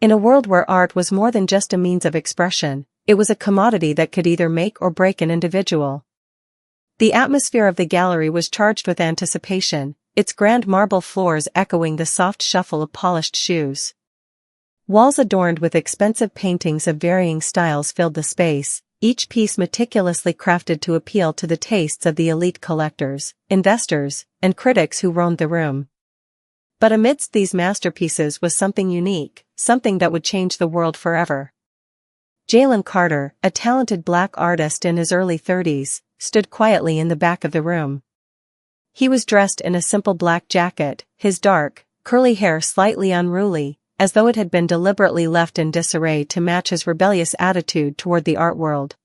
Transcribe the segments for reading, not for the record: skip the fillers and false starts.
In a world where art was more than just a means of expression, it was a commodity that could either make or break an individual. The atmosphere of the gallery was charged with anticipation, its grand marble floors echoing the soft shuffle of polished shoes. Walls adorned with expensive paintings of varying styles filled the space, each piece meticulously crafted to appeal to the tastes of the elite collectors, investors, and critics who roamed the room. But amidst these masterpieces was something unique, something that would change the world forever. Jalen Carter, a talented black artist in his early 30s, stood quietly in the back of the room. He was dressed in a simple black jacket, his dark, curly hair slightly unruly, as though it had been deliberately left in disarray to match his rebellious attitude toward the art world.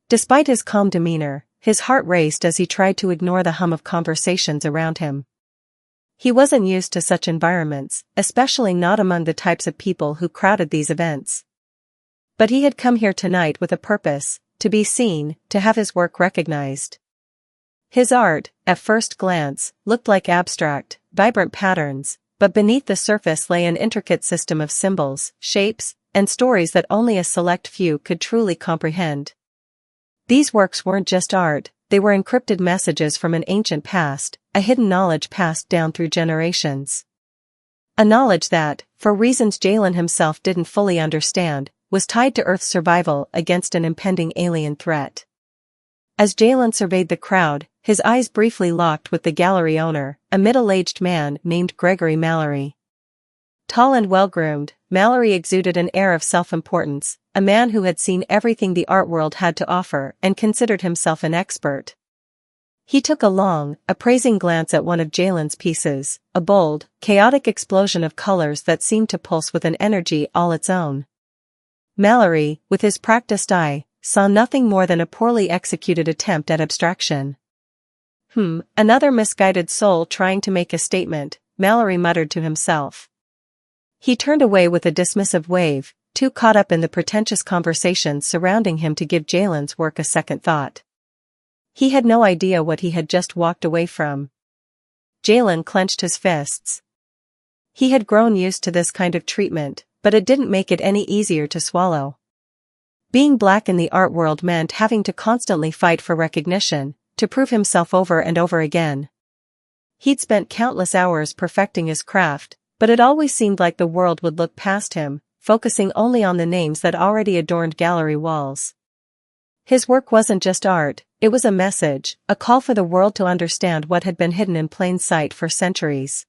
Despite his calm demeanor, his heart raced as he tried to ignore the hum of conversations around him. He wasn't used to such environments, especially not among the types of people who crowded these events. But he had come here tonight with a purpose, to be seen, to have his work recognized. His art, at first glance, looked like abstract, vibrant patterns, but beneath the surface lay an intricate system of symbols, shapes, and stories that only a select few could truly comprehend. These works weren't just art, they were encrypted messages from an ancient past, a hidden knowledge passed down through generations. A knowledge that, for reasons Jalen himself didn't fully understand, was tied to Earth's survival against an impending alien threat. As Jalen surveyed the crowd, his eyes briefly locked with the gallery owner, a middle-aged man named Gregory Mallory. Tall and well-groomed, Mallory exuded an air of self-importance, a man who had seen everything the art world had to offer and considered himself an expert. He took a long, appraising glance at one of Jalen's pieces, a bold, chaotic explosion of colors that seemed to pulse with an energy all its own. Mallory, with his practiced eye, saw nothing more than a poorly executed attempt at abstraction. Another misguided soul trying to make a statement, Mallory muttered to himself. He turned away with a dismissive wave, too caught up in the pretentious conversations surrounding him to give Jalen's work a second thought. He had no idea what he had just walked away from. Jalen clenched his fists. He had grown used to this kind of treatment, but it didn't make it any easier to swallow. Being black in the art world meant having to constantly fight for recognition, to prove himself over and over again. He'd spent countless hours perfecting his craft, but it always seemed like the world would look past him, focusing only on the names that already adorned gallery walls. His work wasn't just art, it was a message, a call for the world to understand what had been hidden in plain sight for centuries.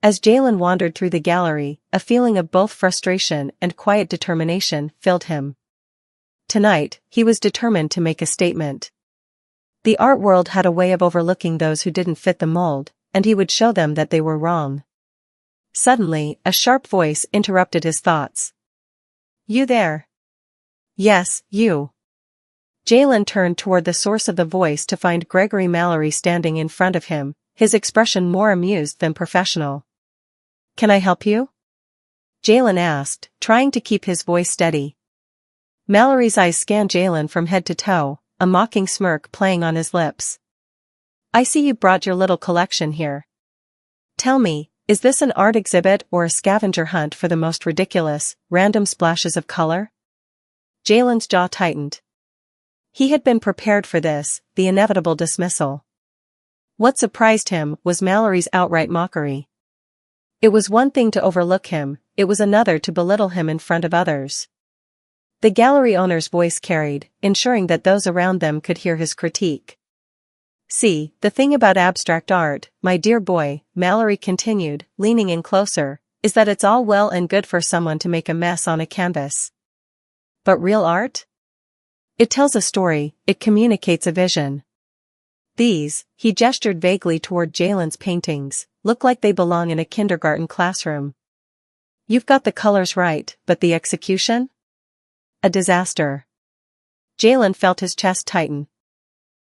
As Jalen wandered through the gallery, a feeling of both frustration and quiet determination filled him. Tonight, he was determined to make a statement. The art world had a way of overlooking those who didn't fit the mold, and he would show them that they were wrong. Suddenly, a sharp voice interrupted his thoughts. "You there?" "Yes, you." Jalen turned toward the source of the voice to find Gregory Mallory standing in front of him, his expression more amused than professional. "Can I help you?" Jalen asked, trying to keep his voice steady. Mallory's eyes scanned Jalen from head to toe, a mocking smirk playing on his lips. "I see you brought your little collection here. Tell me, is this an art exhibit or a scavenger hunt for the most ridiculous, random splashes of color?" Jalen's jaw tightened. He had been prepared for this, the inevitable dismissal. What surprised him was Mallory's outright mockery. It was one thing to overlook him, it was another to belittle him in front of others. The gallery owner's voice carried, ensuring that those around them could hear his critique. "See, the thing about abstract art, my dear boy," Mallory continued, leaning in closer, "is that it's all well and good for someone to make a mess on a canvas. But real art? It tells a story, it communicates a vision. These," he gestured vaguely toward Jalen's paintings, "look like they belong in a kindergarten classroom. You've got the colors right, but the execution? A disaster." Jalen felt his chest tighten.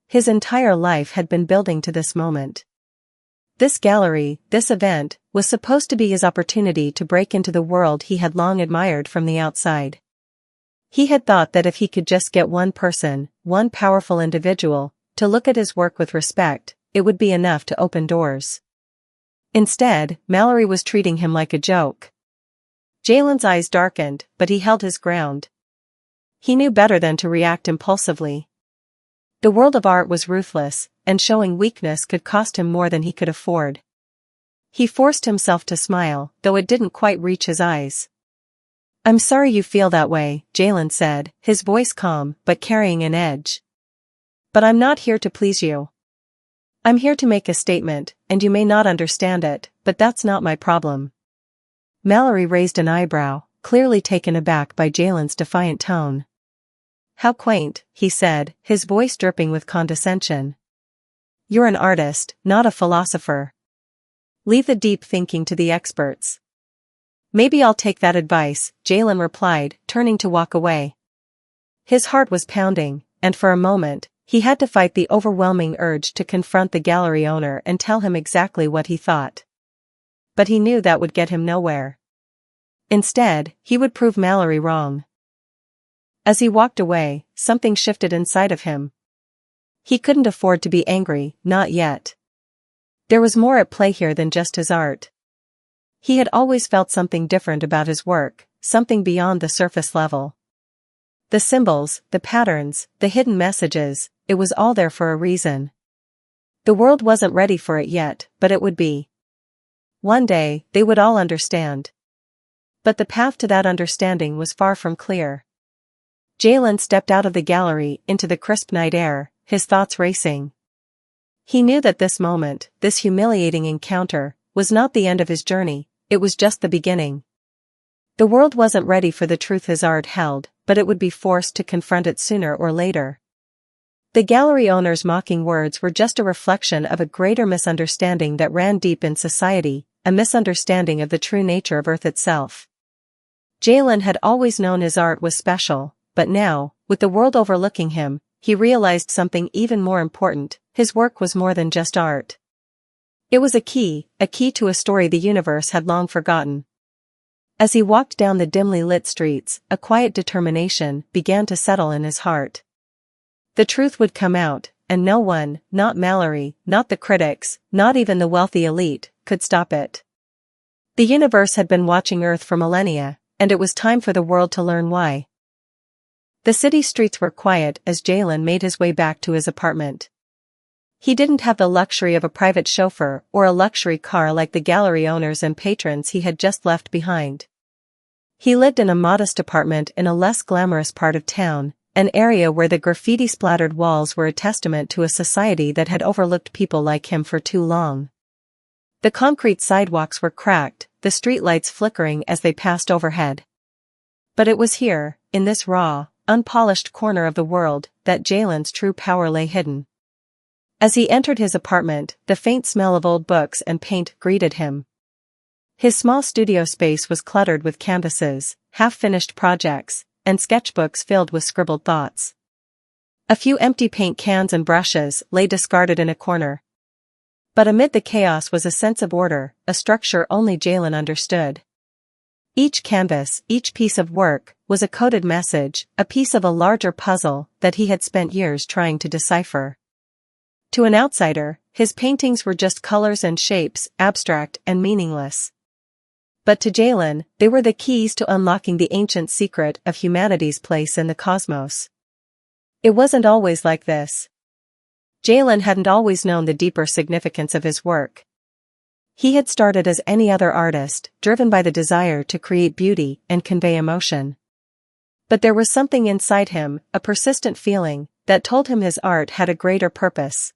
His entire life had been building to this moment. This gallery, this event, was supposed to be his opportunity to break into the world he had long admired from the outside. He had thought that if he could just get one person, one powerful individual, to look at his work with respect, it would be enough to open doors. Instead, Mallory was treating him like a joke. Jalen's eyes darkened, but he held his ground. He knew better than to react impulsively. The world of art was ruthless, and showing weakness could cost him more than he could afford. He forced himself to smile, though it didn't quite reach his eyes. "I'm sorry you feel that way," Jalen said, his voice calm but carrying an edge. "But I'm not here to please you. I'm here to make a statement, and you may not understand it, but that's not my problem." Mallory raised an eyebrow, clearly taken aback by Jalen's defiant tone. "How quaint," he said, his voice dripping with condescension. "You're an artist, not a philosopher. Leave the deep thinking to the experts." "Maybe I'll take that advice," Jalen replied, turning to walk away. His heart was pounding, and for a moment, he had to fight the overwhelming urge to confront the gallery owner and tell him exactly what he thought. But he knew that would get him nowhere. Instead, he would prove Mallory wrong. As he walked away, something shifted inside of him. He couldn't afford to be angry, not yet. There was more at play here than just his art. He had always felt something different about his work, something beyond the surface level. The symbols, the patterns, the hidden messages, it was all there for a reason. The world wasn't ready for it yet, but it would be. One day, they would all understand. But the path to that understanding was far from clear. Jalen stepped out of the gallery into the crisp night air, his thoughts racing. He knew that this moment, this humiliating encounter, was not the end of his journey, it was just the beginning. The world wasn't ready for the truth his art held, but it would be forced to confront it sooner or later. The gallery owner's mocking words were just a reflection of a greater misunderstanding that ran deep in society, a misunderstanding of the true nature of Earth itself. Jalen had always known his art was special, but now, with the world overlooking him, he realized something even more important: his work was more than just art. It was a key to a story the universe had long forgotten. As he walked down the dimly lit streets, a quiet determination began to settle in his heart. The truth would come out, and no one, not Mallory, not the critics, not even the wealthy elite, could stop it. The universe had been watching Earth for millennia, and it was time for the world to learn why. The city streets were quiet as Jalen made his way back to his apartment. He didn't have the luxury of a private chauffeur or a luxury car like the gallery owners and patrons he had just left behind. He lived in a modest apartment in a less glamorous part of town, an area where the graffiti-splattered walls were a testament to a society that had overlooked people like him for too long. The concrete sidewalks were cracked, the streetlights flickering as they passed overhead. But it was here, in this raw, unpolished corner of the world, that Jalen's true power lay hidden. As he entered his apartment, the faint smell of old books and paint greeted him. His small studio space was cluttered with canvases, half-finished projects, and sketchbooks filled with scribbled thoughts. A few empty paint cans and brushes lay discarded in a corner. But amid the chaos was a sense of order, a structure only Jalen understood. Each canvas, each piece of work, was a coded message, a piece of a larger puzzle that he had spent years trying to decipher. To an outsider, his paintings were just colors and shapes, abstract and meaningless. But to Jalen, they were the keys to unlocking the ancient secret of humanity's place in the cosmos. It wasn't always like this. Jalen hadn't always known the deeper significance of his work. He had started as any other artist, driven by the desire to create beauty and convey emotion. But there was something inside him, a persistent feeling, that told him his art had a greater purpose.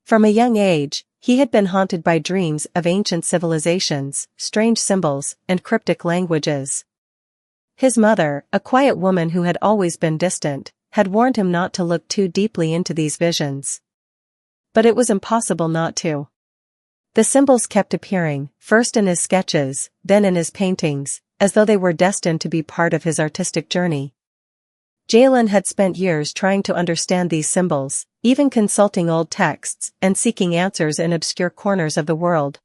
From a young age, he had been haunted by dreams of ancient civilizations, strange symbols, and cryptic languages. His mother, a quiet woman who had always been distant, had warned him not to look too deeply into these visions. But it was impossible not to. The symbols kept appearing, first in his sketches, then in his paintings, as though they were destined to be part of his artistic journey. Jalen had spent years trying to understand these symbols, even consulting old texts and seeking answers in obscure corners of the world.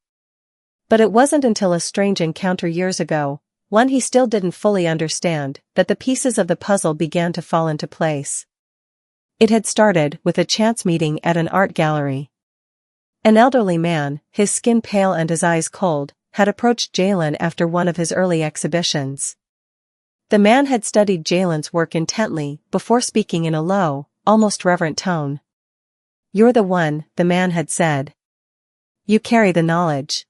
But it wasn't until a strange encounter years ago, one he still didn't fully understand, that the pieces of the puzzle began to fall into place. It had started with a chance meeting at an art gallery. An elderly man, his skin pale and his eyes cold, had approached Jalen after one of his early exhibitions. The man had studied Jalen's work intently before speaking in a low, almost reverent tone. "You're the one," the man had said. "You carry the knowledge."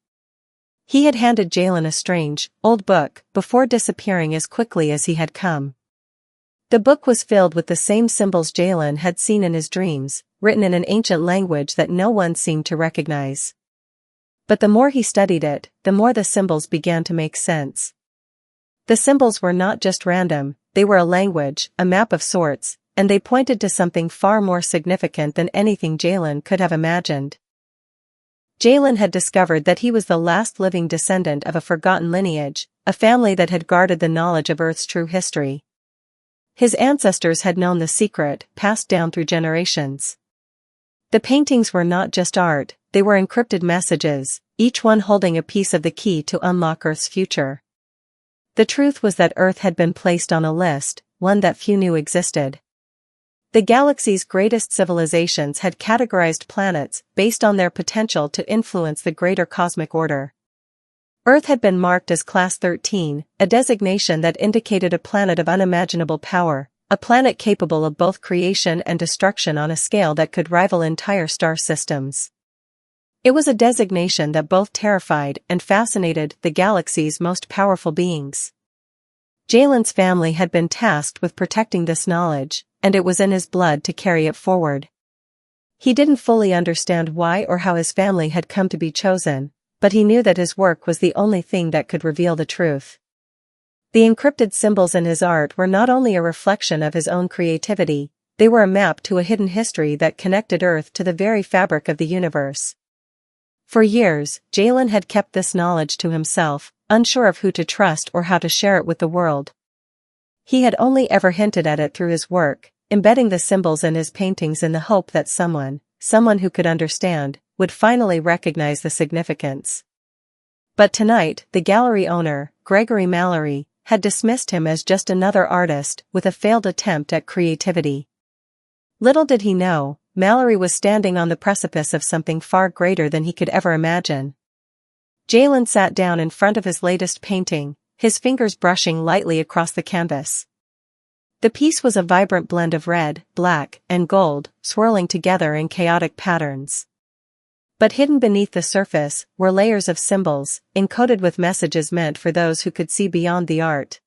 He had handed Jalen a strange, old book before disappearing as quickly as he had come. The book was filled with the same symbols Jalen had seen in his dreams, written in an ancient language that no one seemed to recognize. But the more he studied it, the more the symbols began to make sense. The symbols were not just random, they were a language, a map of sorts, and they pointed to something far more significant than anything Jalen could have imagined. Jalen had discovered that he was the last living descendant of a forgotten lineage, a family that had guarded the knowledge of Earth's true history. His ancestors had known the secret, passed down through generations. The paintings were not just art, they were encrypted messages, each one holding a piece of the key to unlock Earth's future. The truth was that Earth had been placed on a list, one that few knew existed. The galaxy's greatest civilizations had categorized planets based on their potential to influence the greater cosmic order. Earth had been marked as Class 13, a designation that indicated a planet of unimaginable power, a planet capable of both creation and destruction on a scale that could rival entire star systems. It was a designation that both terrified and fascinated the galaxy's most powerful beings. Jalen's family had been tasked with protecting this knowledge, and it was in his blood to carry it forward. He didn't fully understand why or how his family had come to be chosen, but he knew that his work was the only thing that could reveal the truth. The encrypted symbols in his art were not only a reflection of his own creativity, they were a map to a hidden history that connected Earth to the very fabric of the universe. For years, Jalen had kept this knowledge to himself, unsure of who to trust or how to share it with the world. He had only ever hinted at it through his work, embedding the symbols in his paintings in the hope that someone who could understand, would finally recognize the significance. But tonight, the gallery owner, Gregory Mallory, had dismissed him as just another artist with a failed attempt at creativity. Little did he know, Mallory was standing on the precipice of something far greater than he could ever imagine. Jalen sat down in front of his latest painting, his fingers brushing lightly across the canvas. The piece was a vibrant blend of red, black, and gold, swirling together in chaotic patterns. But hidden beneath the surface were layers of symbols, encoded with messages meant for those who could see beyond the art.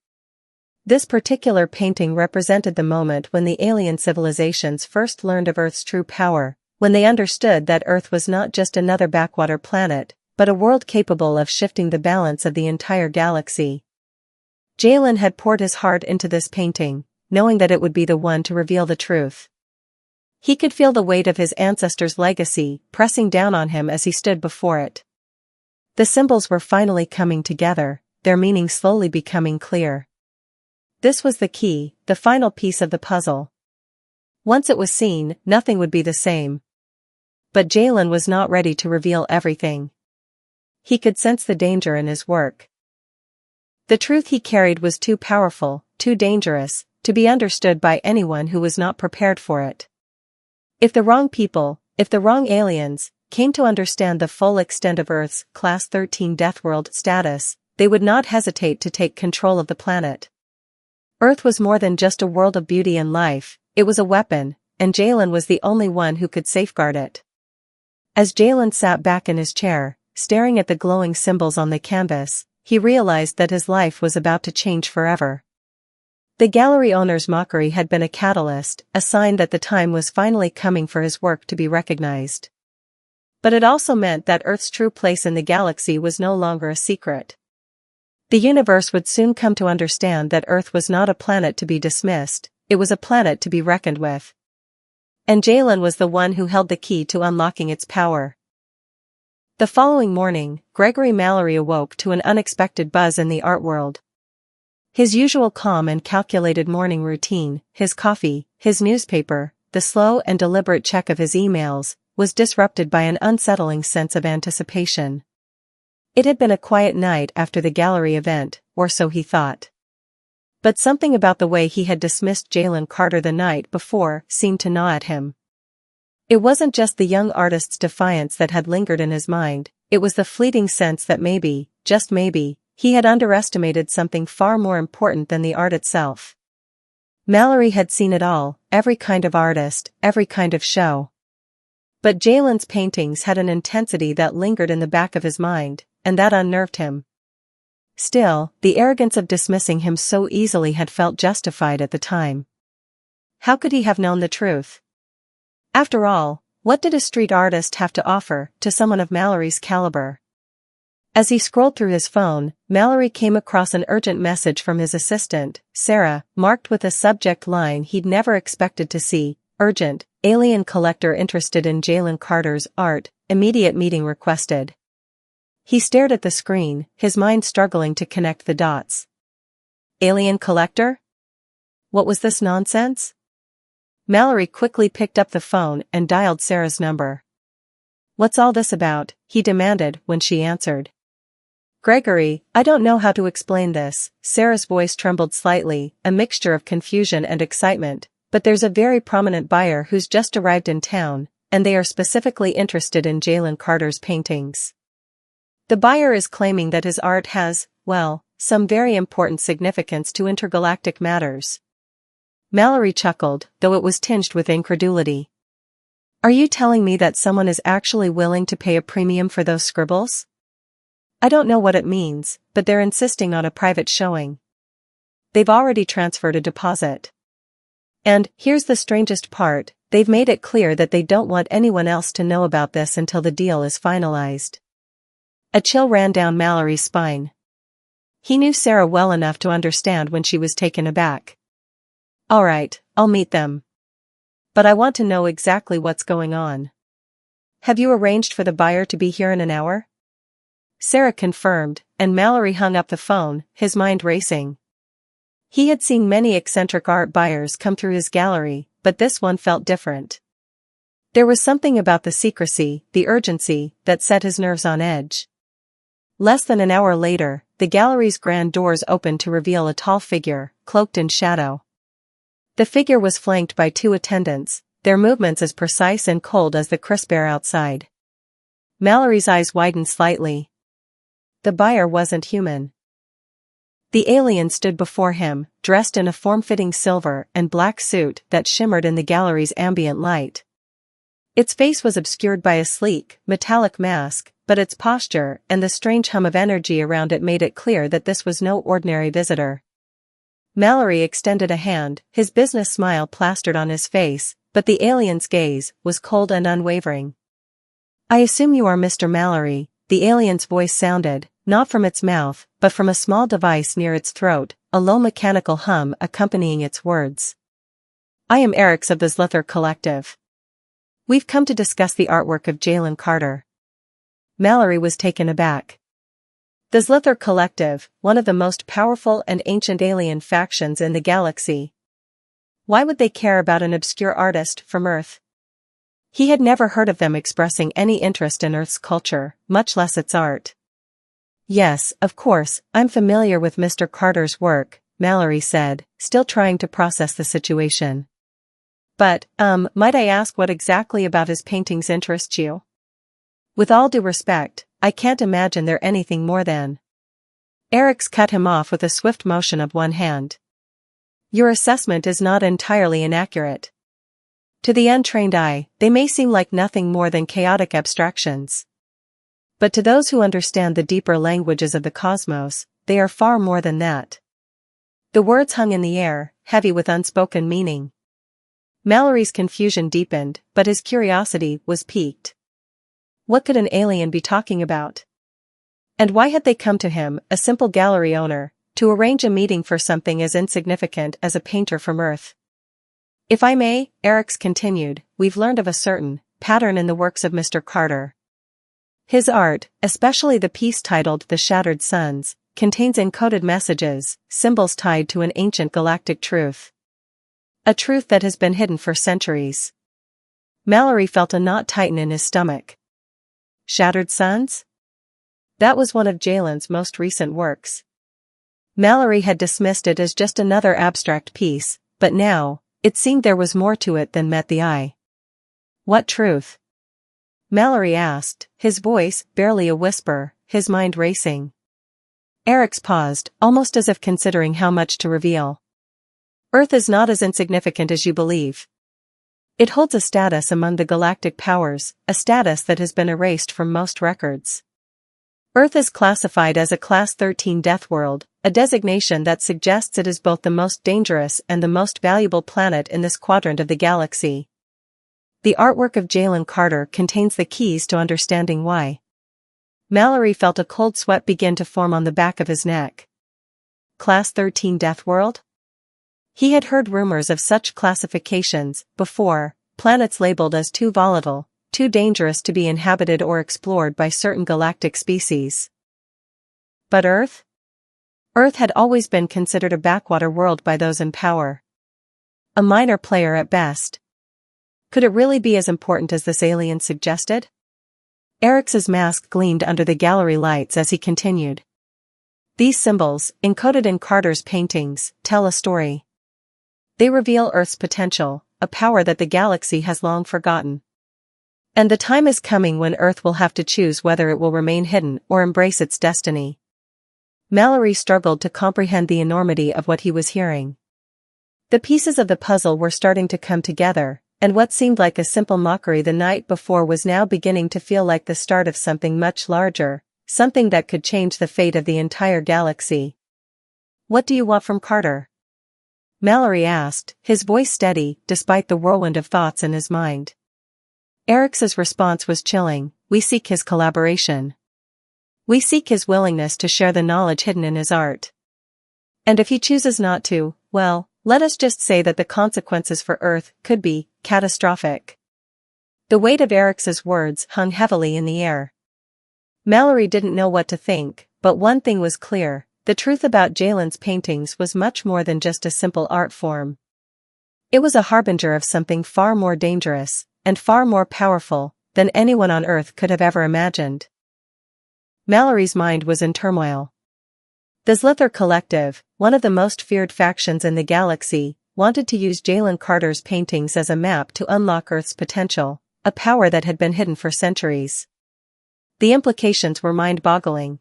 This particular painting represented the moment when the alien civilizations first learned of Earth's true power, when they understood that Earth was not just another backwater planet, but a world capable of shifting the balance of the entire galaxy. Jalen had poured his heart into this painting, knowing that it would be the one to reveal the truth. He could feel the weight of his ancestors' legacy pressing down on him as he stood before it. The symbols were finally coming together, their meaning slowly becoming clear. This was the key, the final piece of the puzzle. Once it was seen, nothing would be the same. But Jalen was not ready to reveal everything. He could sense the danger in his work. The truth he carried was too powerful, too dangerous, to be understood by anyone who was not prepared for it. If the wrong people, if the wrong aliens, came to understand the full extent of Earth's Class 13 Death World status, they would not hesitate to take control of the planet. Earth was more than just a world of beauty and life, it was a weapon, and Jalen was the only one who could safeguard it. As Jalen sat back in his chair, staring at the glowing symbols on the canvas, he realized that his life was about to change forever. The gallery owner's mockery had been a catalyst, a sign that the time was finally coming for his work to be recognized. But it also meant that Earth's true place in the galaxy was no longer a secret. The universe would soon come to understand that Earth was not a planet to be dismissed, it was a planet to be reckoned with. And Jalen was the one who held the key to unlocking its power. The following morning, Gregory Mallory awoke to an unexpected buzz in the art world. His usual calm and calculated morning routine, his coffee, his newspaper, the slow and deliberate check of his emails, was disrupted by an unsettling sense of anticipation. It had been a quiet night after the gallery event, or so he thought. But something about the way he had dismissed Jalen Carter the night before seemed to gnaw at him. It wasn't just the young artist's defiance that had lingered in his mind, it was the fleeting sense that maybe just maybe, he had underestimated something far more important than the art itself. Mallory had seen it all, every kind of artist, every kind of show. But Jalen's paintings had an intensity that lingered in the back of his mind, and that unnerved him. Still, the arrogance of dismissing him so easily had felt justified at the time. How could he have known the truth? After all, what did a street artist have to offer to someone of Mallory's caliber? As he scrolled through his phone, Mallory came across an urgent message from his assistant, Sarah, marked with a subject line he'd never expected to see: urgent, alien collector interested in Jalen Carter's art, immediate meeting requested. He stared at the screen, his mind struggling to connect the dots. Alien collector? What was this nonsense? Mallory quickly picked up the phone and dialed Sarah's number. What's all this about? He demanded when she answered. Gregory, I don't know how to explain this. Sarah's voice trembled slightly, a mixture of confusion and excitement, but there's a very prominent buyer who's just arrived in town, and they are specifically interested in Jalen Carter's paintings. The buyer is claiming that his art has, well, some very important significance to intergalactic matters. Mallory chuckled, though it was tinged with incredulity. Are you telling me that someone is actually willing to pay a premium for those scribbles? I don't know what it means, but they're insisting on a private showing. They've already transferred a deposit. And, here's the strangest part, they've made it clear that they don't want anyone else to know about this until the deal is finalized. A chill ran down Mallory's spine. He knew Sarah well enough to understand when she was taken aback. All right, I'll meet them. But I want to know exactly what's going on. Have you arranged for the buyer to be here in an hour? Sarah confirmed, and Mallory hung up the phone, his mind racing. He had seen many eccentric art buyers come through his gallery, but this one felt different. There was something about the secrecy, the urgency, that set his nerves on edge. Less than an hour later, the gallery's grand doors opened to reveal a tall figure, cloaked in shadow. The figure was flanked by two attendants, their movements as precise and cold as the crisp air outside. Mallory's eyes widened slightly. The buyer wasn't human. The alien stood before him, dressed in a form-fitting silver and black suit that shimmered in the gallery's ambient light. Its face was obscured by a sleek, metallic mask, but its posture and the strange hum of energy around it made it clear that this was no ordinary visitor. Mallory extended a hand, his business smile plastered on his face, but the alien's gaze was cold and unwavering. I assume you are Mr. Mallory, the alien's voice sounded, not from its mouth, but from a small device near its throat, a low mechanical hum accompanying its words. I am Eric's of the Slither Collective. We've come to discuss the artwork of Jalen Carter. Mallory was taken aback. The Slither Collective, one of the most powerful and ancient alien factions in the galaxy. Why would they care about an obscure artist from Earth? He had never heard of them expressing any interest in Earth's culture, much less its art. Yes, of course, I'm familiar with Mr. Carter's work, Mallory said, still trying to process the situation. But, might I ask what exactly about his paintings interests you? With all due respect, I can't imagine they're anything more than. Eric's cut him off with a swift motion of one hand. Your assessment is not entirely inaccurate. To the untrained eye, they may seem like nothing more than chaotic abstractions. But to those who understand the deeper languages of the cosmos, they are far more than that. The words hung in the air, heavy with unspoken meaning. Mallory's confusion deepened, but his curiosity was piqued. What could an alien be talking about? And why had they come to him, a simple gallery owner, to arrange a meeting for something as insignificant as a painter from Earth? If I may, Eric's continued, we've learned of a certain pattern in the works of Mr. Carter. His art, especially the piece titled The Shattered Suns, contains encoded messages, symbols tied to an ancient galactic truth. A truth that has been hidden for centuries. Mallory felt a knot tighten in his stomach. Shattered Suns? That was one of Jalen's most recent works. Mallory had dismissed it as just another abstract piece, but now, it seemed there was more to it than met the eye. What truth? Mallory asked, his voice barely a whisper, his mind racing. Eric's paused, almost as if considering how much to reveal. Earth is not as insignificant as you believe. It holds a status among the galactic powers, a status that has been erased from most records. Earth is classified as a Class 13 death world, a designation that suggests it is both the most dangerous and the most valuable planet in this quadrant of the galaxy. The artwork of Jalen Carter contains the keys to understanding why. Mallory felt a cold sweat begin to form on the back of his neck. Class 13 death world? He had heard rumors of such classifications before, planets labeled as too volatile, too dangerous to be inhabited or explored by certain galactic species. But Earth? Earth had always been considered a backwater world by those in power. A minor player at best. Could it really be as important as this alien suggested? Eric's mask gleamed under the gallery lights as he continued. These symbols, encoded in Carter's paintings, tell a story. They reveal Earth's potential, a power that the galaxy has long forgotten. And the time is coming when Earth will have to choose whether it will remain hidden or embrace its destiny. Mallory struggled to comprehend the enormity of what he was hearing. The pieces of the puzzle were starting to come together, and what seemed like a simple mockery the night before was now beginning to feel like the start of something much larger, something that could change the fate of the entire galaxy. What do you want from Carter? Mallory asked, his voice steady, despite the whirlwind of thoughts in his mind. Eric's response was chilling. We seek his collaboration. We seek his willingness to share the knowledge hidden in his art. And if he chooses not to, well, let us just say that the consequences for Earth could be catastrophic. The weight of Eric's words hung heavily in the air. Mallory didn't know what to think, but one thing was clear. The truth about Jalen's paintings was much more than just a simple art form. It was a harbinger of something far more dangerous, and far more powerful, than anyone on Earth could have ever imagined. Mallory's mind was in turmoil. The Slither Collective, one of the most feared factions in the galaxy, wanted to use Jalen Carter's paintings as a map to unlock Earth's potential, a power that had been hidden for centuries. The implications were mind-boggling.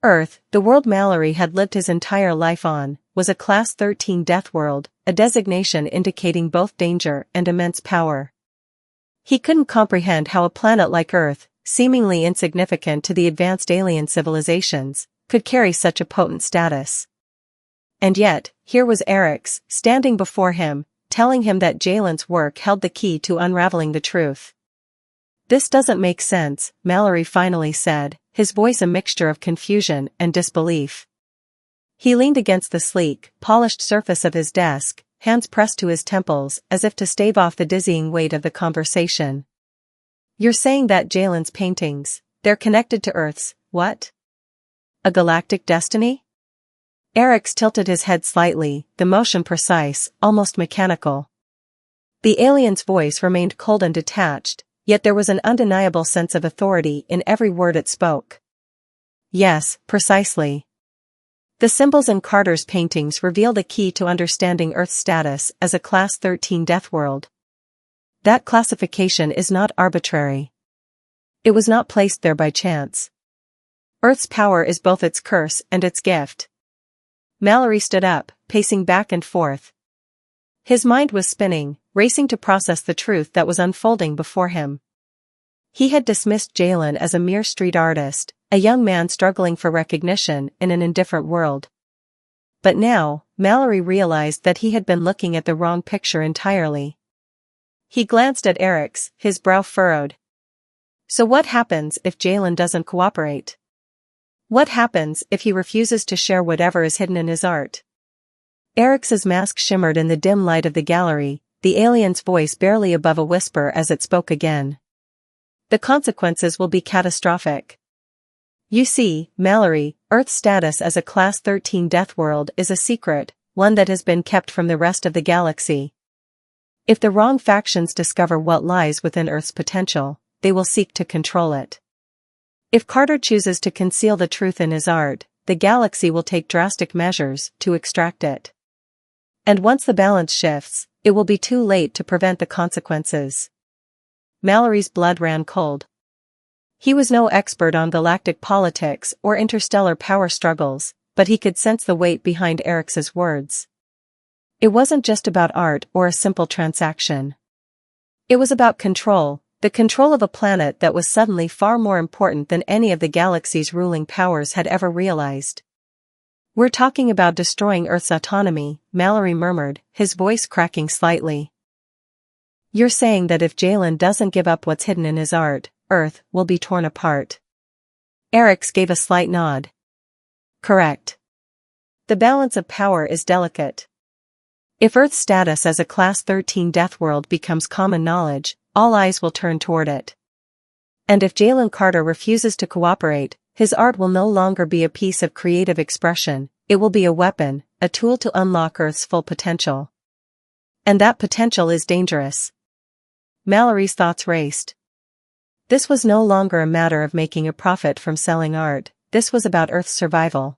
Earth, the world Mallory had lived his entire life on, was a Class 13 death world, a designation indicating both danger and immense power. He couldn't comprehend how a planet like Earth, seemingly insignificant to the advanced alien civilizations, could carry such a potent status. And yet, here was Eric's, standing before him, telling him that Jalen's work held the key to unraveling the truth. This doesn't make sense, Mallory finally said, his voice a mixture of confusion and disbelief. He leaned against the sleek, polished surface of his desk, hands pressed to his temples as if to stave off the dizzying weight of the conversation. You're saying that Jalen's paintings, they're connected to Earth's, what? A galactic destiny? Eric's tilted his head slightly, the motion precise, almost mechanical. The alien's voice remained cold and detached, yet there was an undeniable sense of authority in every word it spoke. Yes, precisely. The symbols in Carter's paintings reveal the key to understanding Earth's status as a Class 13 death world. That classification is not arbitrary. It was not placed there by chance. Earth's power is both its curse and its gift. Mallory stood up, pacing back and forth. His mind was spinning, racing to process the truth that was unfolding before him. He had dismissed Jalen as a mere street artist, a young man struggling for recognition in an indifferent world. But now, Mallory realized that he had been looking at the wrong picture entirely. He glanced at Eric's, his brow furrowed. So what happens if Jalen doesn't cooperate? What happens if he refuses to share whatever is hidden in his art? Eric's mask shimmered in the dim light of the gallery, the alien's voice barely above a whisper as it spoke again. The consequences will be catastrophic. You see, Mallory, Earth's status as a Class 13 death world is a secret, one that has been kept from the rest of the galaxy. If the wrong factions discover what lies within Earth's potential, they will seek to control it. If Carter chooses to conceal the truth in his art, the galaxy will take drastic measures to extract it. And once the balance shifts, it will be too late to prevent the consequences. Mallory's blood ran cold. He was no expert on galactic politics or interstellar power struggles, but he could sense the weight behind Eric's words. It wasn't just about art or a simple transaction. It was about control, the control of a planet that was suddenly far more important than any of the galaxy's ruling powers had ever realized. "We're talking about destroying Earth's autonomy," Mallory murmured, his voice cracking slightly. "You're saying that if Jalen doesn't give up what's hidden in his art, Earth will be torn apart?" Eric's gave a slight nod. "Correct. The balance of power is delicate. If Earth's status as a Class 13 death world becomes common knowledge, all eyes will turn toward it. And if Jalen Carter refuses to cooperate, his art will no longer be a piece of creative expression, it will be a weapon, a tool to unlock Earth's full potential. And that potential is dangerous." Mallory's thoughts raced. This was no longer a matter of making a profit from selling art, this was about Earth's survival.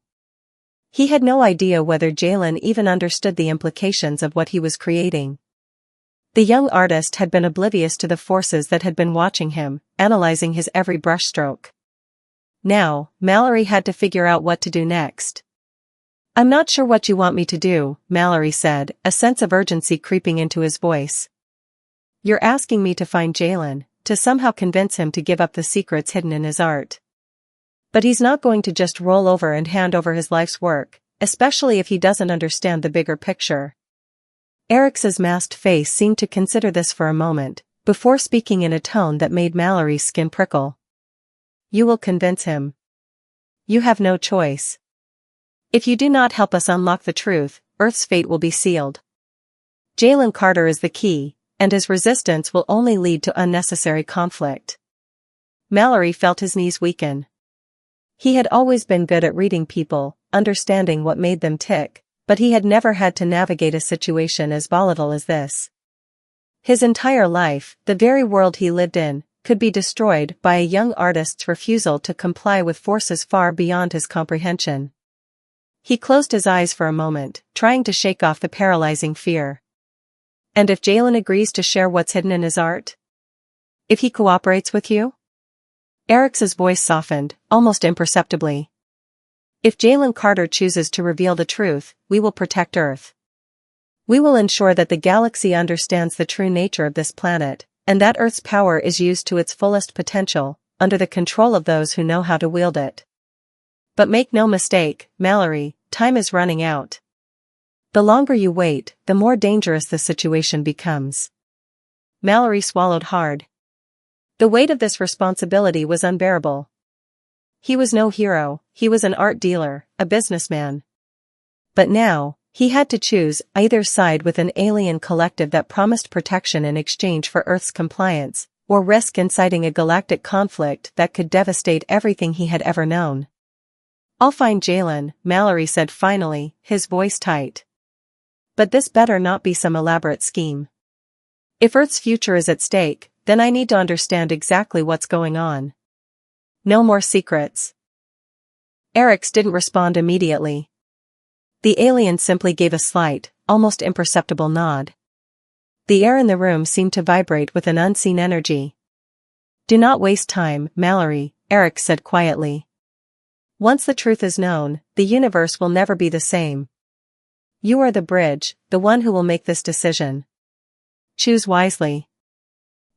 He had no idea whether Jalen even understood the implications of what he was creating. The young artist had been oblivious to the forces that had been watching him, analyzing his every brushstroke. Now, Mallory had to figure out what to do next. "I'm not sure what you want me to do," Mallory said, a sense of urgency creeping into his voice. "You're asking me to find Jalen, to somehow convince him to give up the secrets hidden in his art. But he's not going to just roll over and hand over his life's work, especially if he doesn't understand the bigger picture." Eric's masked face seemed to consider this for a moment, before speaking in a tone that made Mallory's skin prickle. "You will convince him. You have no choice. If you do not help us unlock the truth, Earth's fate will be sealed. Jalen Carter is the key, and his resistance will only lead to unnecessary conflict." Mallory felt his knees weaken. He had always been good at reading people, understanding what made them tick, but he had never had to navigate a situation as volatile as this. His entire life, the very world he lived in, could be destroyed by a young artist's refusal to comply with forces far beyond his comprehension. He closed his eyes for a moment, trying to shake off the paralyzing fear. "And if Jalen agrees to share what's hidden in his art? If he cooperates with you?" Eric's voice softened, almost imperceptibly. "If Jalen Carter chooses to reveal the truth, we will protect Earth. We will ensure that the galaxy understands the true nature of this planet, and that Earth's power is used to its fullest potential, under the control of those who know how to wield it. But make no mistake, Mallory, time is running out. The longer you wait, the more dangerous the situation becomes." Mallory swallowed hard. The weight of this responsibility was unbearable. He was no hero, he was an art dealer, a businessman. But now, he had to choose, either side with an alien collective that promised protection in exchange for Earth's compliance, or risk inciting a galactic conflict that could devastate everything he had ever known. "I'll find Jalen," Mallory said finally, his voice tight. "But this better not be some elaborate scheme. If Earth's future is at stake, then I need to understand exactly what's going on. No more secrets." Eric's didn't respond immediately. The alien simply gave a slight, almost imperceptible nod. The air in the room seemed to vibrate with an unseen energy. "Do not waste time, Mallory," Eric said quietly. "Once the truth is known, the universe will never be the same. You are the bridge, the one who will make this decision. Choose wisely."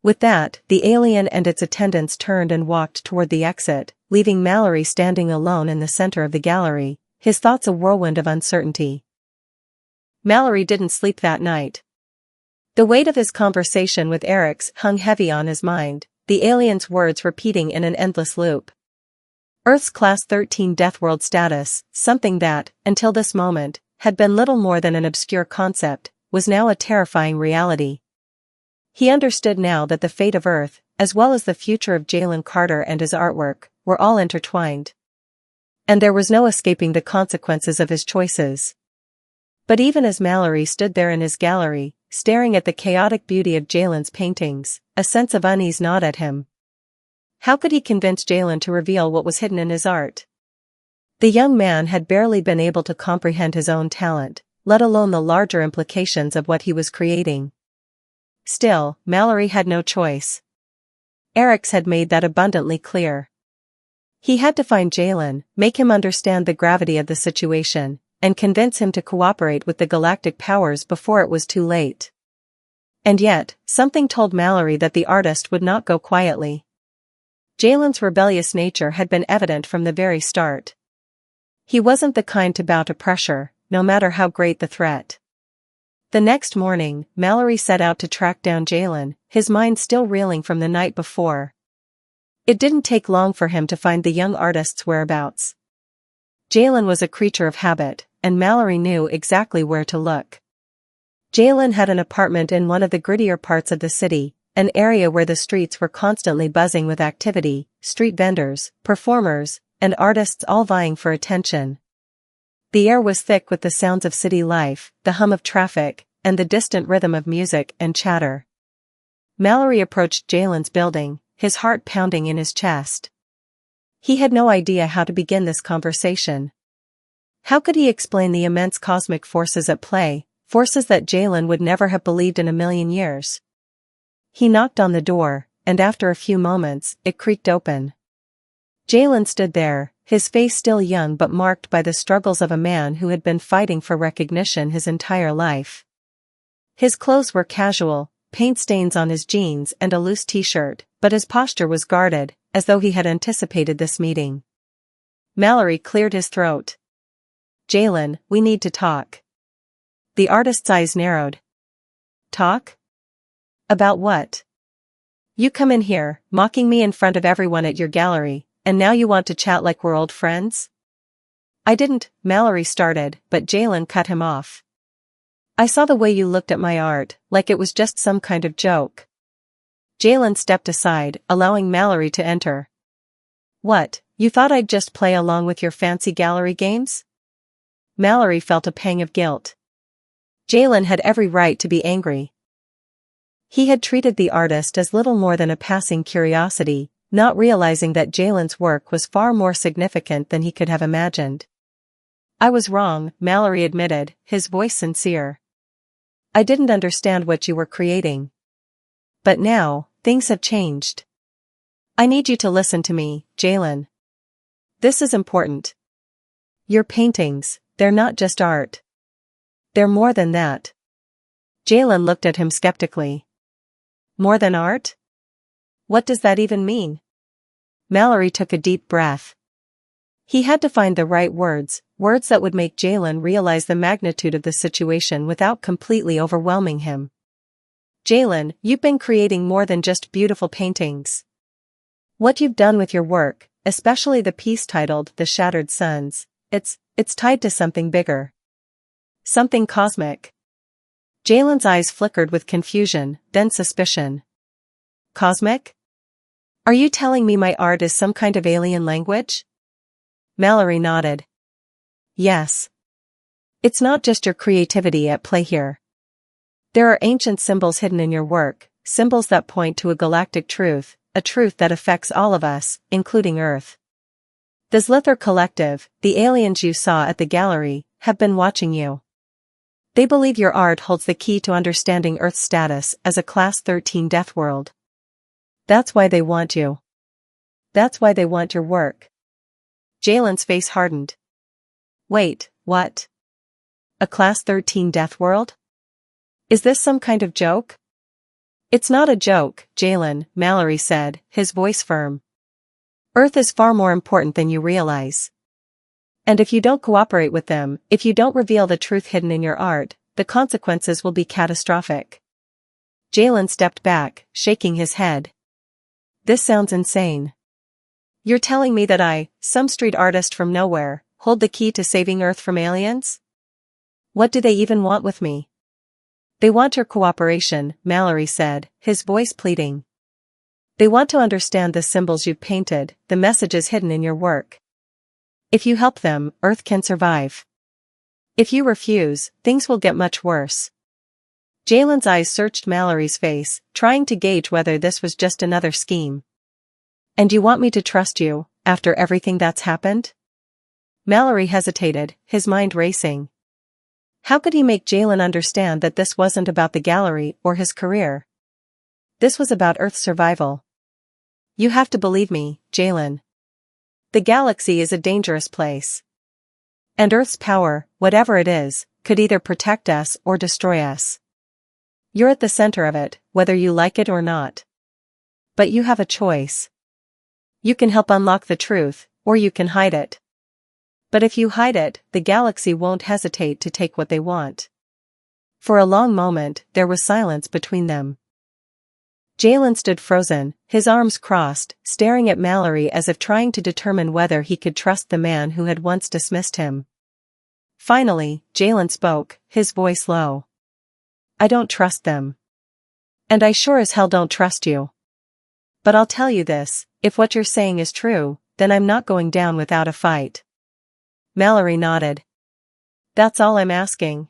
With that, the alien and its attendants turned and walked toward the exit, leaving Mallory standing alone in the center of the gallery, his thoughts a whirlwind of uncertainty. Mallory didn't sleep that night. The weight of his conversation with Eric's hung heavy on his mind, the alien's words repeating in an endless loop. Earth's Class 13 Death World status, something that, until this moment, had been little more than an obscure concept, was now a terrifying reality. He understood now that the fate of Earth, as well as the future of Jalen Carter and his artwork, were all intertwined. And there was no escaping the consequences of his choices. But even as Mallory stood there in his gallery, staring at the chaotic beauty of Jalen's paintings, a sense of unease gnawed at him. How could he convince Jalen to reveal what was hidden in his art? The young man had barely been able to comprehend his own talent, let alone the larger implications of what he was creating. Still, Mallory had no choice. Eric's had made that abundantly clear. He had to find Jalen, make him understand the gravity of the situation, and convince him to cooperate with the galactic powers before it was too late. And yet, something told Mallory that the artist would not go quietly. Jalen's rebellious nature had been evident from the very start. He wasn't the kind to bow to pressure, no matter how great the threat. The next morning, Mallory set out to track down Jalen, his mind still reeling from the night before. It didn't take long for him to find the young artist's whereabouts. Jalen was a creature of habit, and Mallory knew exactly where to look. Jalen had an apartment in one of the grittier parts of the city, an area where the streets were constantly buzzing with activity, street vendors, performers, and artists all vying for attention. The air was thick with the sounds of city life, the hum of traffic, and the distant rhythm of music and chatter. Mallory approached Jalen's building, his heart pounding in his chest. He had no idea how to begin this conversation. How could he explain the immense cosmic forces at play, forces that Jalen would never have believed in a million years? He knocked on the door, and after a few moments, it creaked open. Jalen stood there, his face still young but marked by the struggles of a man who had been fighting for recognition his entire life. His clothes were casual, paint stains on his jeans and a loose t-shirt, but his posture was guarded, as though he had anticipated this meeting. Mallory cleared his throat. "Jalen, we need to talk." The artist's eyes narrowed. "Talk? About what? You come in here, mocking me in front of everyone at your gallery, and now you want to chat like we're old friends?" "I didn't," Mallory started, but Jalen cut him off. "I saw the way you looked at my art, like it was just some kind of joke." Jalen stepped aside, allowing Mallory to enter. "What, you thought I'd just play along with your fancy gallery games?" Mallory felt a pang of guilt. Jalen had every right to be angry. He had treated the artist as little more than a passing curiosity, not realizing that Jalen's work was far more significant than he could have imagined. "I was wrong," Mallory admitted, his voice sincere. "I didn't understand what you were creating. But now, things have changed. I need you to listen to me, Jalen. This is important. Your paintings, they're not just art. They're more than that." Jalen looked at him skeptically. "More than art? What does that even mean?" Mallory took a deep breath. He had to find the right words that would make Jalen realize the magnitude of the situation without completely overwhelming him. "Jalen, you've been creating more than just beautiful paintings. What you've done with your work, especially the piece titled The Shattered Suns, it's tied to something bigger. Something cosmic." Jalen's eyes flickered with confusion, then suspicion. "Cosmic? Are you telling me my art is some kind of alien language?" Mallory nodded. "Yes. It's not just your creativity at play here. There are ancient symbols hidden in your work, symbols that point to a galactic truth, a truth that affects all of us, including Earth. The Zlither Collective, the aliens you saw at the gallery, have been watching you. They believe your art holds the key to understanding Earth's status as a Class 13 death world. That's why they want you. That's why they want your work." Jalen's face hardened. "Wait, what? A Class 13 death world? Is this some kind of joke?" "It's not a joke, Jalen," Mallory said, his voice firm. "Earth is far more important than you realize. And if you don't cooperate with them, if you don't reveal the truth hidden in your art, the consequences will be catastrophic." Jalen stepped back, shaking his head. "This sounds insane. You're telling me that some street artist from nowhere, hold the key to saving Earth from aliens? What do they even want with me?" "They want your cooperation," Mallory said, his voice pleading. "They want to understand the symbols you've painted, the messages hidden in your work. If you help them, Earth can survive. If you refuse, things will get much worse." Jalen's eyes searched Mallory's face, trying to gauge whether this was just another scheme. "And you want me to trust you, after everything that's happened?" Mallory hesitated, his mind racing. How could he make Jalen understand that this wasn't about the gallery or his career? This was about Earth's survival. You have to believe me, Jalen. The galaxy is a dangerous place. And Earth's power, whatever it is, could either protect us or destroy us. You're at the center of it, whether you like it or not. But you have a choice. You can help unlock the truth, or you can hide it. But if you hide it, the galaxy won't hesitate to take what they want. For a long moment, there was silence between them. Jalen stood frozen, his arms crossed, staring at Mallory as if trying to determine whether he could trust the man who had once dismissed him. Finally, Jalen spoke, his voice low. I don't trust them. And I sure as hell don't trust you. But I'll tell you this, if what you're saying is true, then I'm not going down without a fight. Mallory nodded. That's all I'm asking.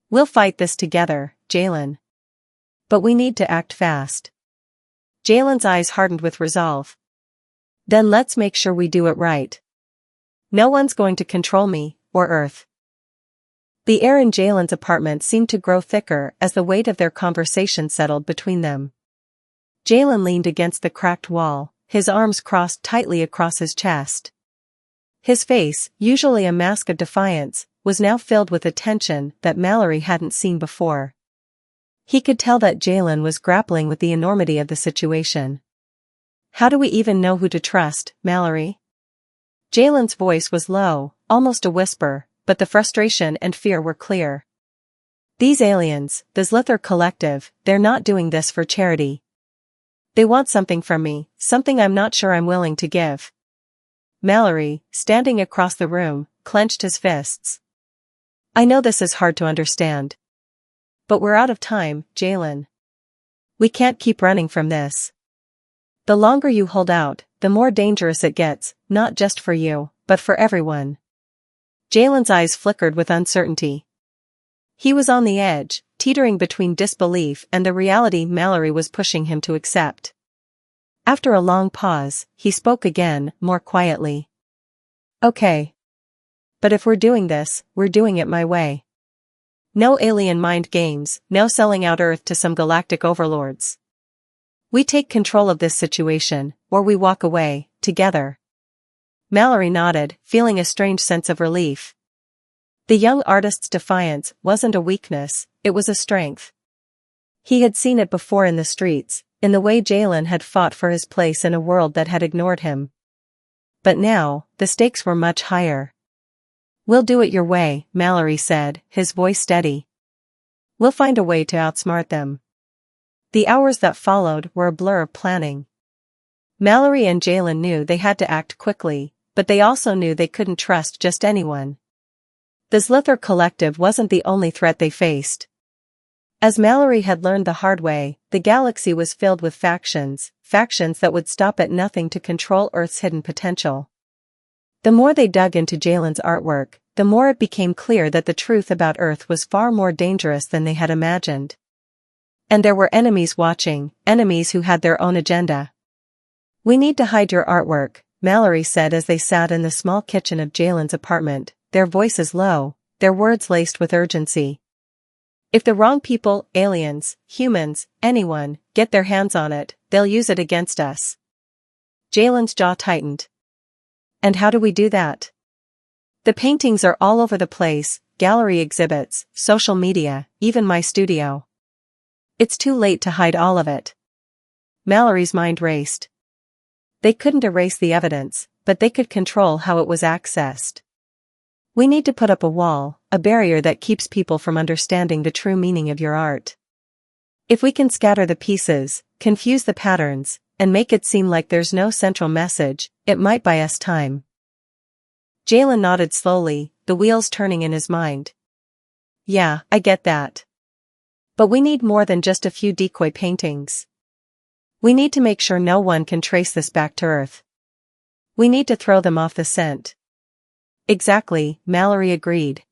We'll fight this together, Jalen. But we need to act fast. Jalen's eyes hardened with resolve. Then let's make sure we do it right. No one's going to control me, or Earth. The air in Jalen's apartment seemed to grow thicker as the weight of their conversation settled between them. Jalen leaned against the cracked wall, his arms crossed tightly across his chest. His face, usually a mask of defiance, was now filled with a tension that Mallory hadn't seen before. He could tell that Jalen was grappling with the enormity of the situation. How do we even know who to trust, Mallory? Jalen's voice was low, almost a whisper, but the frustration and fear were clear. These aliens, the Zlither Collective, they're not doing this for charity. They want something from me, something I'm not sure I'm willing to give. Mallory, standing across the room, clenched his fists. I know this is hard to understand. But we're out of time, Jalen. We can't keep running from this. The longer you hold out, the more dangerous it gets, not just for you, but for everyone. Jalen's eyes flickered with uncertainty. He was on the edge, teetering between disbelief and the reality Mallory was pushing him to accept. After a long pause, he spoke again, more quietly. Okay. But if we're doing this, we're doing it my way. No alien mind games, no selling out Earth to some galactic overlords. We take control of this situation, or we walk away, together. Mallory nodded, feeling a strange sense of relief. The young artist's defiance wasn't a weakness, it was a strength. He had seen it before in the streets, in the way Jalen had fought for his place in a world that had ignored him. But now, the stakes were much higher. We'll do it your way, Mallory said, his voice steady. We'll find a way to outsmart them. The hours that followed were a blur of planning. Mallory and Jalen knew they had to act quickly, but they also knew they couldn't trust just anyone. The Zlither Collective wasn't the only threat they faced. As Mallory had learned the hard way, the galaxy was filled with factions that would stop at nothing to control Earth's hidden potential. The more they dug into Jalen's artwork, the more it became clear that the truth about Earth was far more dangerous than they had imagined. And there were enemies watching, enemies who had their own agenda. We need to hide your artwork, Mallory said as they sat in the small kitchen of Jalen's apartment, their voices low, their words laced with urgency. If the wrong people, aliens, humans, anyone, get their hands on it, they'll use it against us. Jalen's jaw tightened. And how do we do that? The paintings are all over the place, gallery exhibits, social media, even my studio. It's too late to hide all of it. Mallory's mind raced. They couldn't erase the evidence, but they could control how it was accessed. We need to put up a wall, a barrier that keeps people from understanding the true meaning of your art. If we can scatter the pieces, confuse the patterns, and make it seem like there's no central message, it might buy us time. Jalen nodded slowly, the wheels turning in his mind. Yeah, I get that. But we need more than just a few decoy paintings. We need to make sure no one can trace this back to Earth. We need to throw them off the scent. Exactly, Mallory agreed.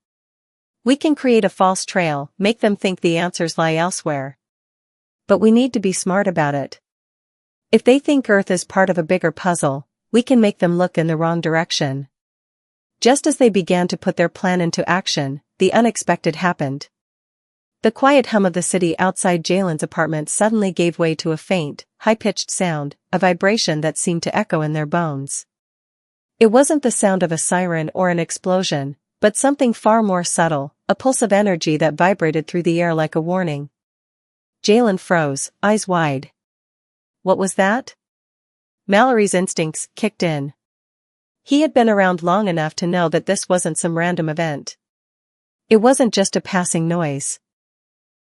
We can create a false trail, make them think the answers lie elsewhere. But we need to be smart about it. If they think Earth is part of a bigger puzzle, we can make them look in the wrong direction. Just as they began to put their plan into action, the unexpected happened. The quiet hum of the city outside Jalen's apartment suddenly gave way to a faint, high-pitched sound, a vibration that seemed to echo in their bones. It wasn't the sound of a siren or an explosion, but something far more subtle, a pulse of energy that vibrated through the air like a warning. Jalen froze, eyes wide. What was that? Mallory's instincts kicked in. He had been around long enough to know that this wasn't some random event. It wasn't just a passing noise.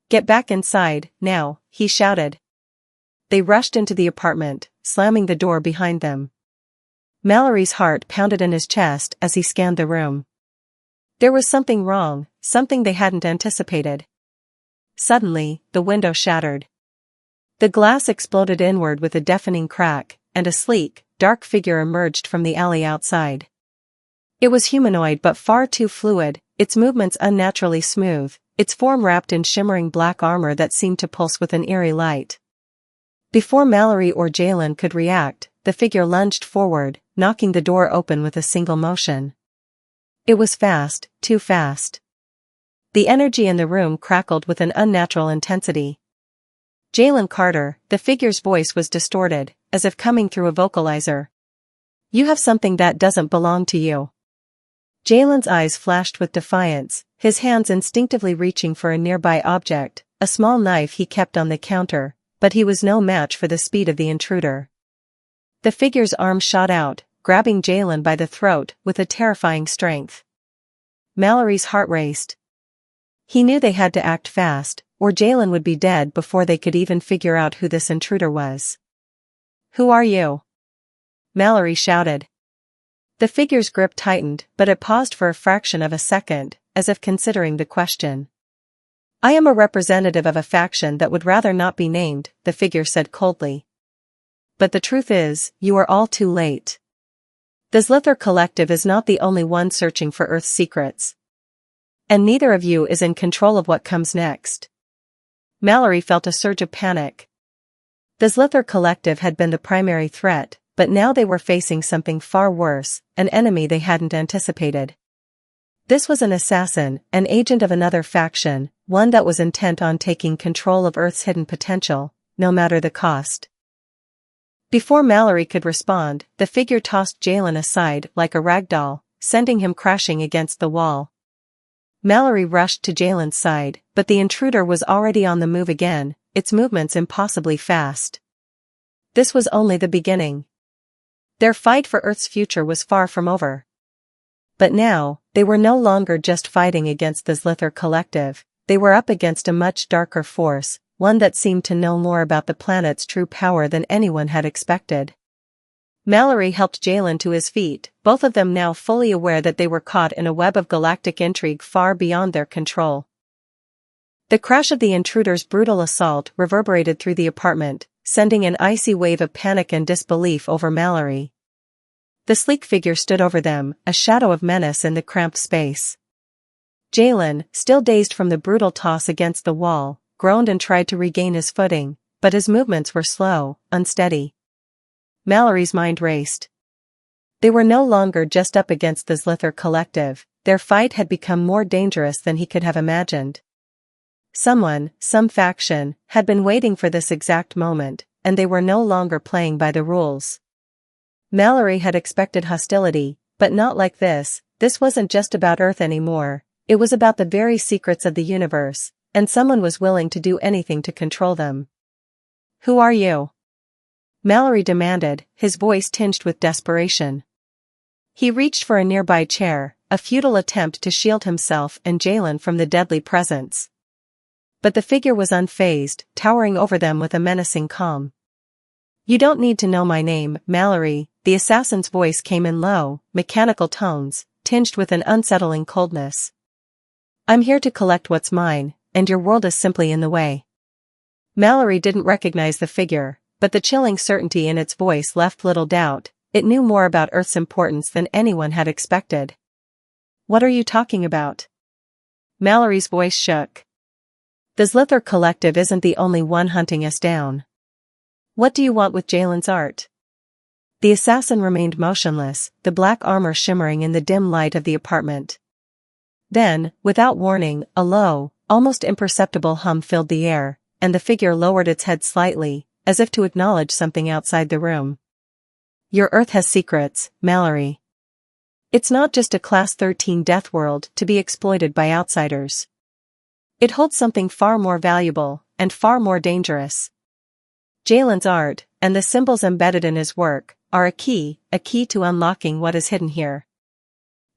Get back inside, now, he shouted. They rushed into the apartment, slamming the door behind them. Mallory's heart pounded in his chest as he scanned the room. There was something wrong, something they hadn't anticipated. Suddenly, the window shattered. The glass exploded inward with a deafening crack, and a sleek, dark figure emerged from the alley outside. It was humanoid but far too fluid, its movements unnaturally smooth, its form wrapped in shimmering black armor that seemed to pulse with an eerie light. Before Mallory or Jalen could react, the figure lunged forward, knocking the door open with a single motion. It was fast, too fast. The energy in the room crackled with an unnatural intensity. Jalen Carter, the figure's voice was distorted, as if coming through a vocalizer. You have something that doesn't belong to you. Jalen's eyes flashed with defiance, his hands instinctively reaching for a nearby object, a small knife he kept on the counter, but he was no match for the speed of the intruder. The figure's arm shot out, grabbing Jalen by the throat with a terrifying strength. Mallory's heart raced. He knew they had to act fast, or Jalen would be dead before they could even figure out who this intruder was. Who are you? Mallory shouted. The figure's grip tightened, but it paused for a fraction of a second, as if considering the question. I am a representative of a faction that would rather not be named, the figure said coldly. But the truth is, you are all too late. The Zlither Collective is not the only one searching for Earth's secrets. And neither of you is in control of what comes next. Mallory felt a surge of panic. The Zlither Collective had been the primary threat, but now they were facing something far worse, an enemy they hadn't anticipated. This was an assassin, an agent of another faction, one that was intent on taking control of Earth's hidden potential, no matter the cost. Before Mallory could respond, the figure tossed Jalen aside like a rag doll, sending him crashing against the wall. Mallory rushed to Jalen's side, but the intruder was already on the move again, its movements impossibly fast. This was only the beginning. Their fight for Earth's future was far from over. But now, they were no longer just fighting against the Zlither Collective, they were up against a much darker force, one that seemed to know more about the planet's true power than anyone had expected. Mallory helped Jalen to his feet, both of them now fully aware that they were caught in a web of galactic intrigue far beyond their control. The crash of the intruder's brutal assault reverberated through the apartment, sending an icy wave of panic and disbelief over Mallory. The sleek figure stood over them, a shadow of menace in the cramped space. Jalen, still dazed from the brutal toss against the wall, groaned and tried to regain his footing, but his movements were slow, unsteady. Mallory's mind raced. They were no longer just up against the Zlither Collective, their fight had become more dangerous than he could have imagined. Someone, some faction, had been waiting for this exact moment, and they were no longer playing by the rules. Mallory had expected hostility, but not like this. This wasn't just about Earth anymore, it was about the very secrets of the universe, and someone was willing to do anything to control them. Who are you? Mallory demanded, his voice tinged with desperation. He reached for a nearby chair, a futile attempt to shield himself and Jalen from the deadly presence. But the figure was unfazed, towering over them with a menacing calm. You don't need to know my name, Mallory, the assassin's voice came in low, mechanical tones, tinged with an unsettling coldness. I'm here to collect what's mine, and your world is simply in the way. Mallory didn't recognize the figure, but the chilling certainty in its voice left little doubt, it knew more about Earth's importance than anyone had expected. What are you talking about? Mallory's voice shook. The Zlither Collective isn't the only one hunting us down. What do you want with Jalen's art? The assassin remained motionless, the black armor shimmering in the dim light of the apartment. Then, without warning, a low, almost imperceptible hum filled the air, and the figure lowered its head slightly, as if to acknowledge something outside the room. Your Earth has secrets, Mallory. It's not just a Class 13 death world to be exploited by outsiders. It holds something far more valuable, and far more dangerous. Jalen's art, and the symbols embedded in his work, are a key to unlocking what is hidden here.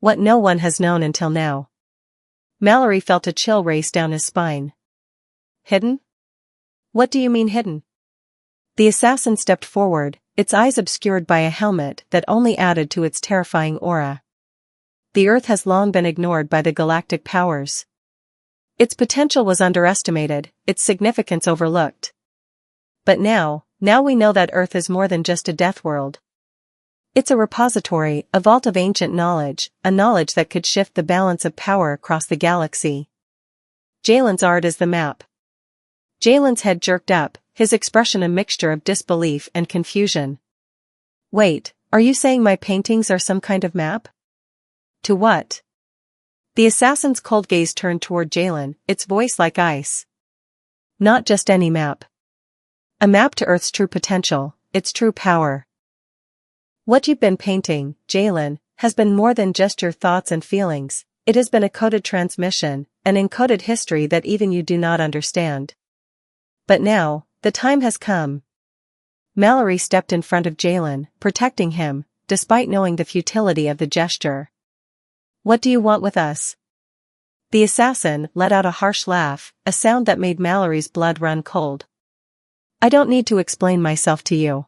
What no one has known until now. Mallory felt a chill race down his spine. Hidden? What do you mean hidden? The assassin stepped forward, its eyes obscured by a helmet that only added to its terrifying aura. The Earth has long been ignored by the galactic powers. Its potential was underestimated, its significance overlooked. But now we know that Earth is more than just a death world. It's a repository, a vault of ancient knowledge, a knowledge that could shift the balance of power across the galaxy. Jalen's art is the map. Jalen's head jerked up, his expression a mixture of disbelief and confusion. Wait, are you saying my paintings are some kind of map? To what? The assassin's cold gaze turned toward Jalen, its voice like ice. Not just any map. A map to Earth's true potential, its true power. What you've been painting, Jalen, has been more than just your thoughts and feelings. It has been a coded transmission, an encoded history that even you do not understand. But now, the time has come. Mallory stepped in front of Jalen, protecting him, despite knowing the futility of the gesture. What do you want with us? The assassin let out a harsh laugh, a sound that made Mallory's blood run cold. I don't need to explain myself to you.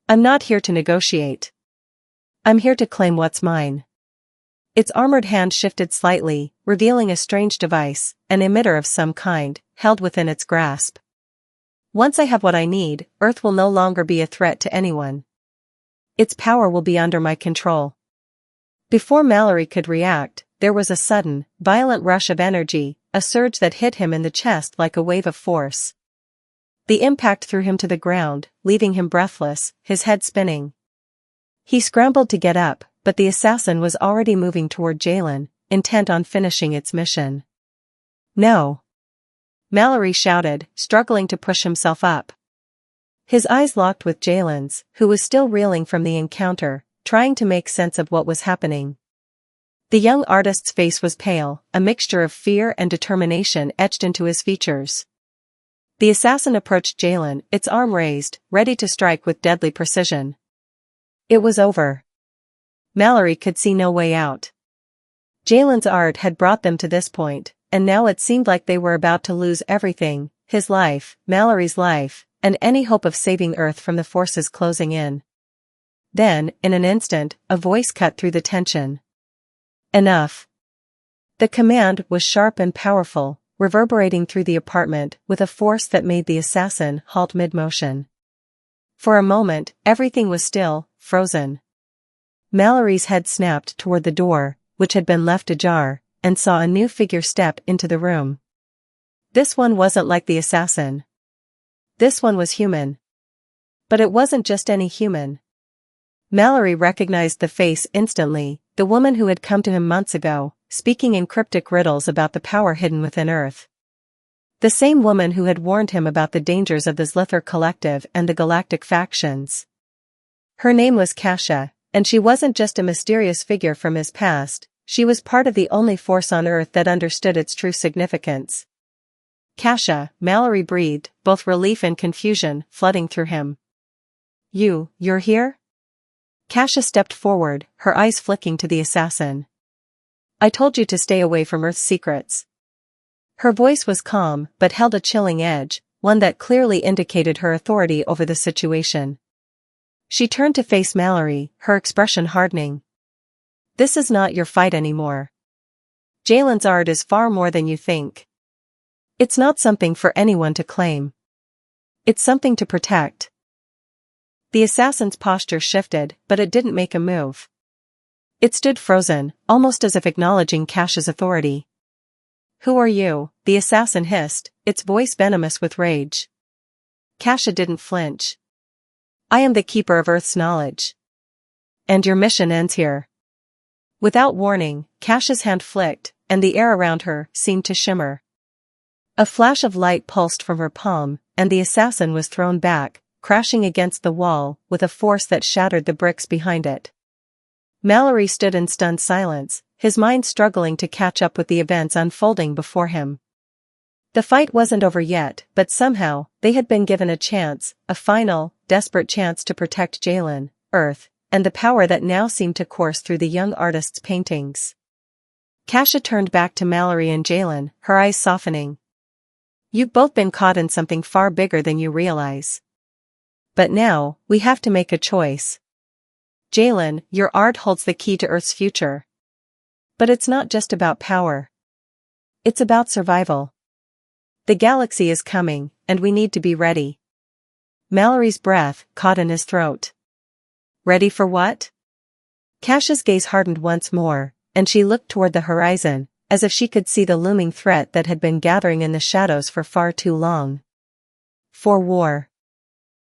I'm not here to negotiate. I'm here to claim what's mine. Its armored hand shifted slightly, revealing a strange device, an emitter of some kind, held within its grasp. Once I have what I need, Earth will no longer be a threat to anyone. Its power will be under my control. Before Mallory could react, there was a sudden, violent rush of energy, a surge that hit him in the chest like a wave of force. The impact threw him to the ground, leaving him breathless, his head spinning. He scrambled to get up, but the assassin was already moving toward Jalen, intent on finishing its mission. No! Mallory shouted, struggling to push himself up. His eyes locked with Jalen's, who was still reeling from the encounter, trying to make sense of what was happening. The young artist's face was pale, a mixture of fear and determination etched into his features. The assassin approached Jalen, its arm raised, ready to strike with deadly precision. It was over. Mallory could see no way out. Jalen's art had brought them to this point, and now it seemed like they were about to lose everything, his life, Mallory's life, and any hope of saving Earth from the forces closing in. Then, in an instant, a voice cut through the tension. Enough. The command was sharp and powerful, reverberating through the apartment with a force that made the assassin halt mid-motion. For a moment, everything was still, frozen. Mallory's head snapped toward the door, which had been left ajar, and saw a new figure step into the room. This one wasn't like the assassin. This one was human. But it wasn't just any human. Mallory recognized the face instantly, the woman who had come to him months ago, speaking in cryptic riddles about the power hidden within Earth. The same woman who had warned him about the dangers of the Zlither Collective and the galactic factions. Her name was Kasha, and she wasn't just a mysterious figure from his past, she was part of the only force on Earth that understood its true significance. Kasha, Mallory breathed, both relief and confusion flooding through him. You're here? Kasha stepped forward, her eyes flicking to the assassin. I told you to stay away from Earth's secrets. Her voice was calm, but held a chilling edge, one that clearly indicated her authority over the situation. She turned to face Mallory, her expression hardening. This is not your fight anymore. Jalen's art is far more than you think. It's not something for anyone to claim. It's something to protect. The assassin's posture shifted, but it didn't make a move. It stood frozen, almost as if acknowledging Kasha's authority. Who are you? The assassin hissed, its voice venomous with rage. Kasha didn't flinch. I am the keeper of Earth's knowledge. And your mission ends here. Without warning, Kasha's hand flicked, and the air around her seemed to shimmer. A flash of light pulsed from her palm, and the assassin was thrown back, crashing against the wall with a force that shattered the bricks behind it. Mallory stood in stunned silence, his mind struggling to catch up with the events unfolding before him. The fight wasn't over yet, but somehow, they had been given a chance, a final, desperate chance to protect Jalen, Earth, and the power that now seemed to course through the young artist's paintings. Kasha turned back to Mallory and Jalen, her eyes softening. "You've both been caught in something far bigger than you realize. But now, we have to make a choice. Jalen, your art holds the key to Earth's future. But it's not just about power. It's about survival. The galaxy is coming, and we need to be ready." Mallory's breath caught in his throat. Ready for what? Kasha's gaze hardened once more, and she looked toward the horizon, as if she could see the looming threat that had been gathering in the shadows for far too long. For war.